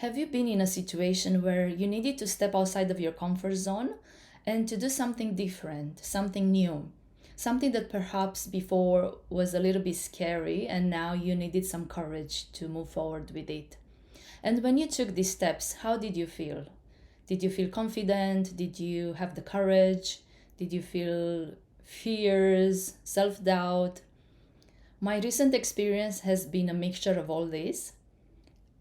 Have you been in a situation where you needed to step outside of your comfort zone and to do something different, something new, something that perhaps before was a little bit scary and now you needed some courage to move forward with it? And when you took these steps, how did you feel? Did you feel confident? Did you have the courage? Did you feel fears, self doubt? My recent experience has been a mixture of all this.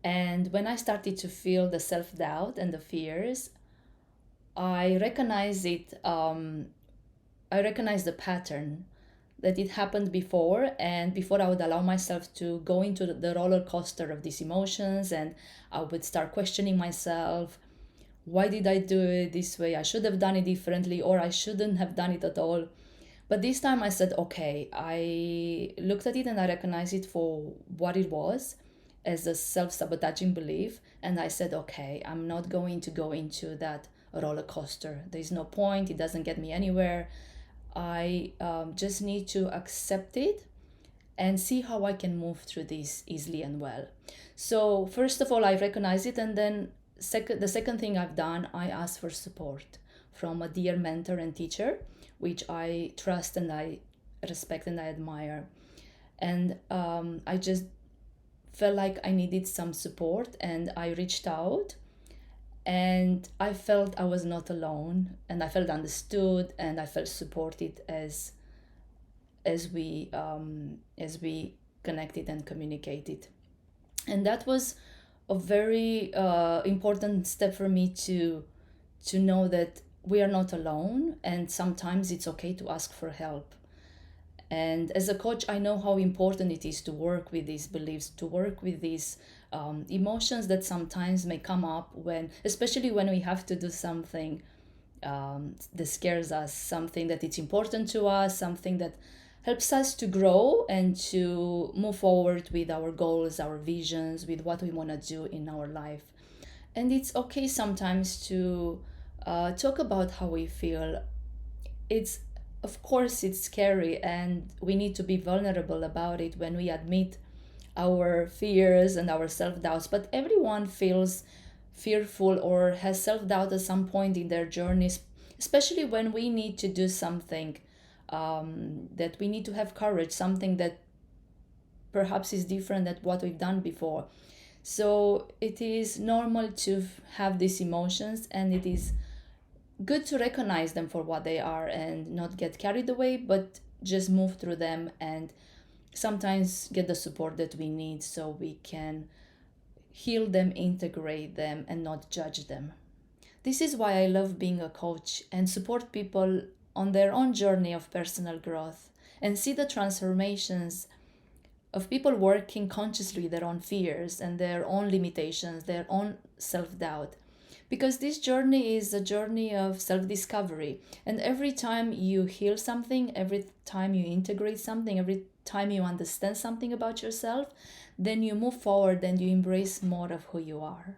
And when I started to feel the self doubt and the fears, I recognize it. I recognize the pattern that it happened before, and before I would allow myself to go into the roller coaster of these emotions, and I would start questioning myself. Why did I do it this way? I should have done it differently, or I shouldn't have done it at all. But this time I said, okay, I looked at it and I recognized it for what it was, as a self sabotaging belief. And I said, okay, I'm not going to go into that roller coaster. There's no point, it doesn't get me anywhere. I just need to accept it and see how I can move through this easily and well. So, first of all, I recognize it, and then the second thing I've done, I asked for support from a dear mentor and teacher, which I trust and I respect and I admire. And I just felt like I needed some support, and I reached out, and I felt I was not alone, and I felt understood, and I felt supported as we connected and communicated. And that was a very important step for me to know that we are not alone, and sometimes it's okay to ask for help. And as a coach, I know how important it is to work with these beliefs, to work with these emotions that sometimes may come up when, especially when we have to do something that scares us, something that it's important to us, something that helps us to grow and to move forward with our goals, our visions, with what we want to do in our life. And it's okay sometimes to talk about how we feel. It's, of course, it's scary, and we need to be vulnerable about it when we admit our fears and our self-doubts. But everyone feels fearful or has self-doubt at some point in their journeys, especially when we need to do something, that we need to have courage, something that perhaps is different than what we've done before. So it is normal to have these emotions, and it is good to recognize them for what they are and not get carried away, but just move through them and sometimes get the support that we need so we can heal them, integrate them, and not judge them. This is why I love being a coach and support people on their own journey of personal growth and see the transformations of people working consciously their own fears and their own limitations, their own self doubt. Because this journey is a journey of self discovery. And every time you heal something, every time you integrate something, every time you understand something about yourself, then you move forward and you embrace more of who you are.